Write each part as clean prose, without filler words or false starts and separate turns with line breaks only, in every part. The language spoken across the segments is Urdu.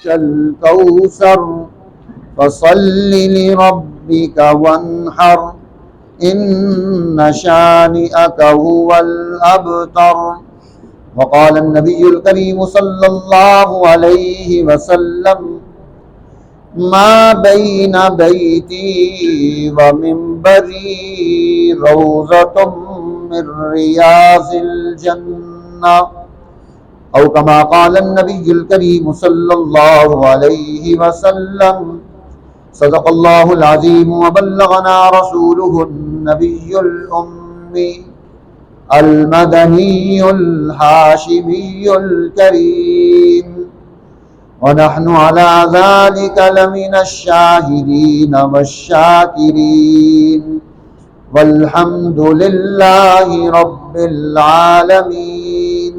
الكوثر فصل لربك وانحر إن شانئك هو الأبتر. وقال النبي الكريم صلى الله عليه وسلم ما بين بيتي ومنبري روضة من رياض الجنة أو كما قال النبي الكريم صلى الله عليه وسلم. صدق الله العظيم وبلغنا رسوله النبي الأمي المدني الهاشمي الكريم ونحن على ذلك لمن الشاهدين والشاكرين والحمد لله رب العالمين.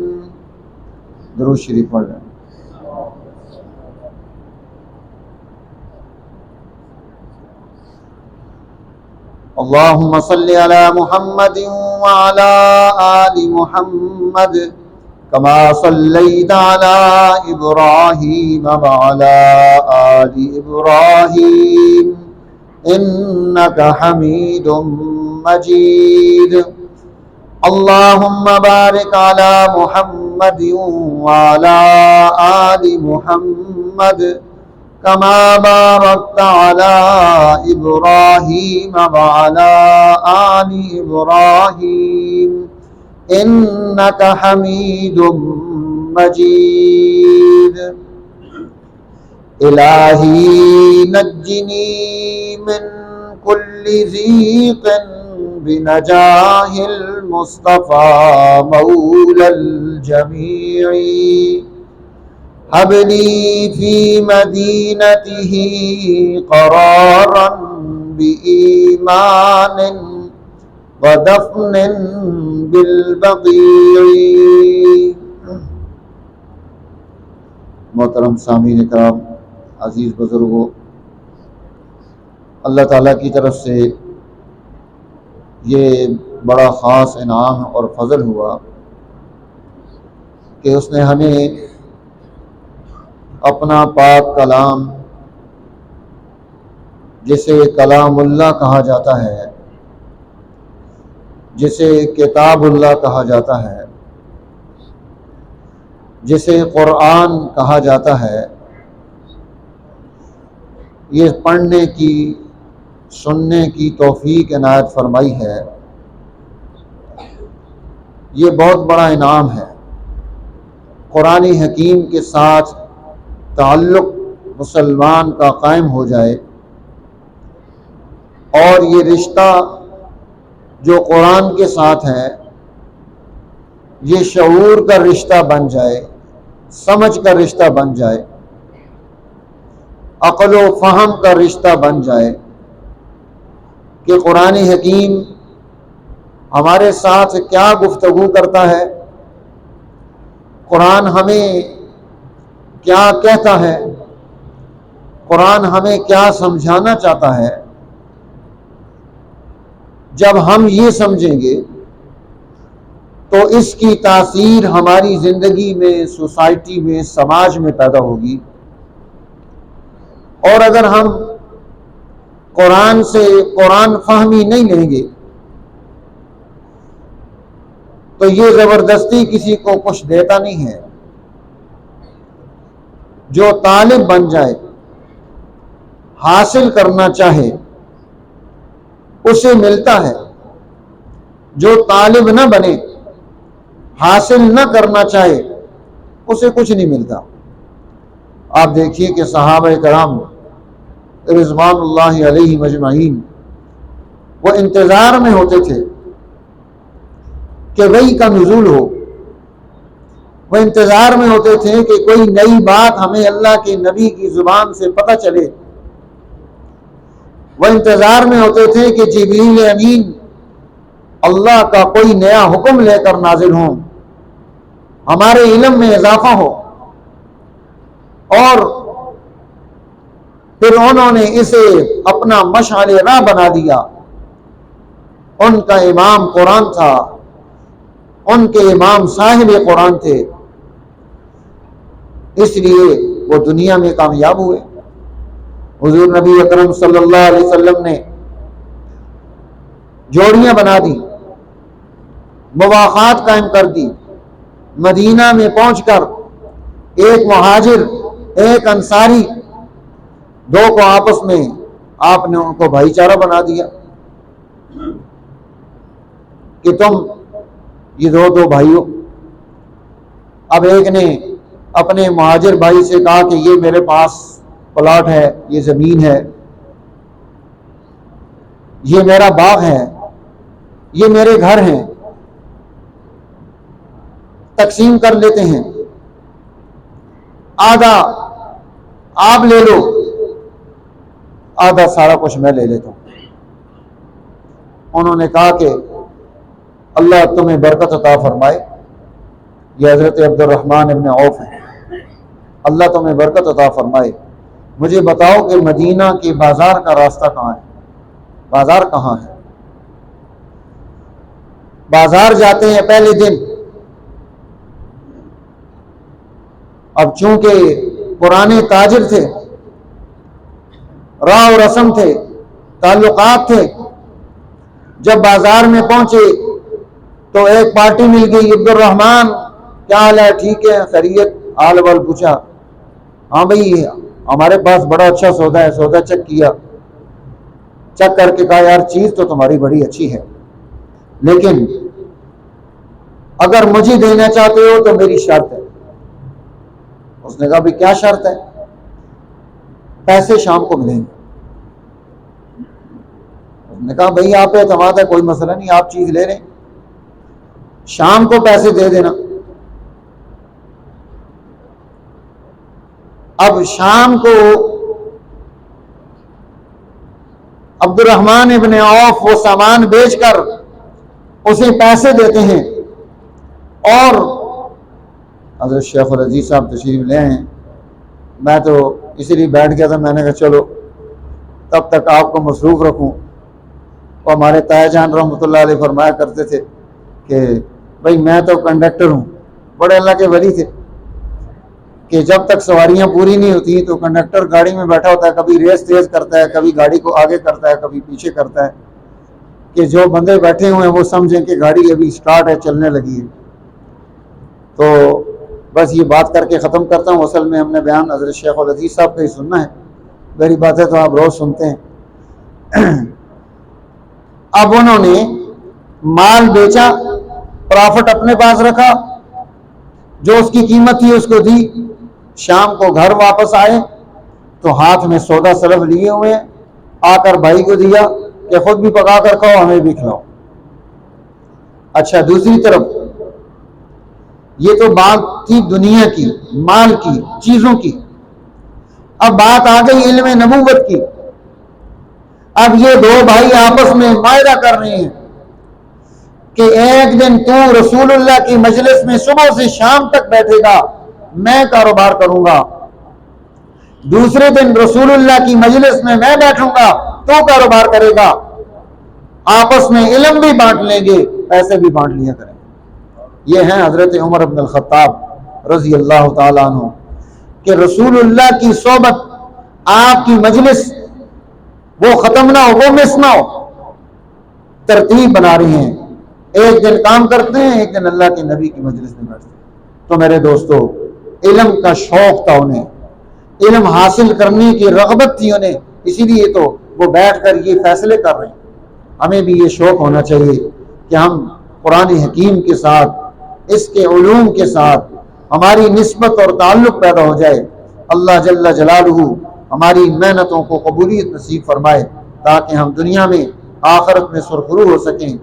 درود شریف پڑھ رہے ہیں. اللهم صل على محمد وعلى آل محمد كما صليت على إبراهيم وعلى آل إبراهيم إنك حميد مجيد. اللهم بارك على محمد وعلى آل محمد كما باركت على إبراهيم وعلى آل إبراهيم إنك حميد مجيد. إلهي نجني من كل ضيق بنجاه المصطفى مولى الجميع. هب لي في مدينته قرارا بإيمان ودفن بالبقيع. محترم سامعین کرام، عزیز بزرگوں، اللہ تعالیٰ کی طرف سے یہ بڑا خاص انعام اور فضل ہوا کہ اس نے ہمیں اپنا پاک کلام، جسے کلام اللہ کہا جاتا ہے، جسے کتاب اللہ کہا جاتا ہے، جسے قرآن کہا جاتا ہے، یہ پڑھنے کی، سننے کی توفیق عنایت فرمائی ہے. یہ بہت بڑا انعام ہے. قرآن حکیم کے ساتھ تعلق مسلمان کا قائم ہو جائے اور یہ رشتہ جو قرآن کے ساتھ ہے یہ شعور کا رشتہ بن جائے، سمجھ کا رشتہ بن جائے، عقل و فہم کا رشتہ بن جائے کہ قرآن حکیم ہمارے ساتھ کیا گفتگو کرتا ہے، قرآن ہمیں کیا کہتا ہے، قرآن ہمیں کیا سمجھانا چاہتا ہے. جب ہم یہ سمجھیں گے تو اس کی تاثیر ہماری زندگی میں، سوسائٹی میں، سماج میں پیدا ہوگی. اور اگر ہم قرآن سے قرآن فہمی نہیں لیں گے تو یہ زبردستی کسی کو کچھ دیتا نہیں ہے. جو طالب بن جائے، حاصل کرنا چاہے، اسے ملتا ہے. جو طالب نہ بنے، حاصل نہ کرنا چاہے، اسے کچھ نہیں ملتا. آپ دیکھیے کہ صحابہ کرام رضوان اللہ علیہ مجمعین وہ انتظار میں ہوتے تھے کہ وحی کا نزول ہو. وہ انتظار میں ہوتے تھے کہ کوئی نئی بات ہمیں اللہ کے نبی کی زبان سے پتہ چلے. وہ انتظار میں ہوتے تھے کہ جبریل امین اللہ کا کوئی نیا حکم لے کر نازل ہوں، ہمارے علم میں اضافہ ہو. اور پھر انہوں نے اسے اپنا مشعل راہ بنا دیا. ان کا امام قرآن تھا، ان کے امام صاحب قرآن تھے. اس لیے وہ دنیا میں کامیاب ہوئے۔ حضور نبی اکرم صلی اللہ علیہ وسلم نے جوڑیاں بنا دی، مواخات قائم کر دی۔ مدینہ میں پہنچ کر ایک مہاجر ایک انصاری، دو کو آپس میں آپ نے ان کو بھائی چارہ بنا دیا کہ تم یہ دو بھائی ہو۔ اب ایک نے اپنے مہاجر بھائی سے کہا کہ یہ میرے پاس پلاٹ ہے، یہ زمین ہے، یہ میرا باغ ہے، یہ میرے گھر ہیں، تقسیم کر لیتے ہیں، آدھا آپ لے لو، آدھا سارا کچھ میں لے لیتا ہوں۔ انہوں نے کہا کہ اللہ تمہیں برکت عطا فرمائے، یہ حضرت عبد الرحمن ابن عوف ہیں، اللہ تمہیں برکت عطا فرمائے، مجھے بتاؤ کہ مدینہ کے بازار کا راستہ کہاں ہے، بازار کہاں ہے؟ بازار جاتے ہیں پہلے دن، اب چونکہ پرانے تاجر تھے، راہ و رسم تھے، تعلقات تھے، جب بازار میں پہنچے تو ایک پارٹی مل گئی، عبد الرحمن کیا حال ہے، ٹھیک ہے، خیریت، حال وال پوچھا، ہاں بھائی ہمارے پاس بڑا اچھا سودا ہے، سودا چیک کیا، چیک کر کے کہا یار چیز تو تمہاری بڑی اچھی ہے، لیکن اگر مجھے دینا چاہتے ہو تو میری شرط ہے۔ اس نے کہا بھی کیا شرط ہے؟ پیسے شام کو ملیں گے۔ اس نے کہا بھائی آپ اعتماد ہے، کوئی مسئلہ نہیں، آپ چیز لے لیں، شام کو پیسے دے دینا۔ اب شام کو عبد الرحمن ابن عوف وہ سامان بیچ کر اسے پیسے دیتے ہیں، اور حضرت شیخ العزیز صاحب تشریف لے ہیں، میں تو اسی لیے بیٹھ گیا تھا، میں نے کہا چلو تب تک آپ کو مصروف رکھوں۔ اور ہمارے تایا جان رحمۃ اللہ علیہ فرمایا کرتے تھے کہ بھائی میں تو کنڈکٹر ہوں، بڑے اللہ کے ولی تھے کہ جب تک سواریاں پوری نہیں ہوتی تو کنڈکٹر گاڑی میں بیٹھا ہوتا ہے، کبھی ریس تیز کرتا ہے، کبھی گاڑی کو آگے کرتا ہے، کبھی پیچھے کرتا ہے، کہ جو بندے بیٹھے ہوئے ہیں وہ سمجھیں کہ گاڑی ابھی سٹارٹ ہے، چلنے لگی ہے۔ تو بس یہ بات کر کے ختم کرتا ہوں، اصل میں ہم نے بیان حضرت شیخ العزیز صاحب کا ہی سننا ہے، میری باتیں تو آپ روز سنتے ہیں۔ اب انہوں نے مال بیچا، پرافٹ اپنے پاس رکھا، جو اس کی قیمت تھی اس کو دی، شام کو گھر واپس آئے تو ہاتھ میں سودا سلف لیے ہوئے، آ کر بھائی کو دیا کہ خود بھی پکا کر کھاؤ، ہمیں بھی کھلاؤ۔ اچھا دوسری طرف یہ تو بات تھی دنیا کی، مال کی، چیزوں کی، اب بات آ گئی علم نبوت کی۔ اب یہ دو بھائی آپس میں معاہدہ کر رہے ہیں کہ ایک دن تو رسول اللہ کی مجلس میں صبح سے شام تک بیٹھے گا، میں کاروبار کروں گا، دوسرے دن رسول اللہ کی مجلس میں میں بیٹھوں گا، تو کاروبار کرے گا، آپس میں علم بھی بانٹ لیں گے، پیسے بھی بانٹ لیا کریں گے۔ یہ ہیں حضرت عمر بن الخطاب رضی اللہ تعالیٰ عنہ، کہ رسول اللہ کی صحبت، آپ کی مجلس وہ ختم نہ ہو، وہ مس نہ ہو، ترتیب بنا رہی ہیں، ایک دن کام کرتے ہیں، ایک دن اللہ کے نبی کی مجلس میں بیٹھتے ہیں۔ تو میرے دوستو علم کا شوق تھا انہیں، علم حاصل کرنے کی رغبت تھی انہیں، اسی لیے تو وہ بیٹھ کر یہ فیصلے کر رہے ہیں۔ ہمیں بھی یہ شوق ہونا چاہیے کہ ہم قرآن حکیم کے ساتھ، اس کے علوم کے ساتھ ہماری نسبت اور تعلق پیدا ہو جائے۔ اللہ جل جلالہ ہماری محنتوں کو قبولیت نصیب فرمائے، تاکہ ہم دنیا میں آخرت میں سرخرو ہو سکیں۔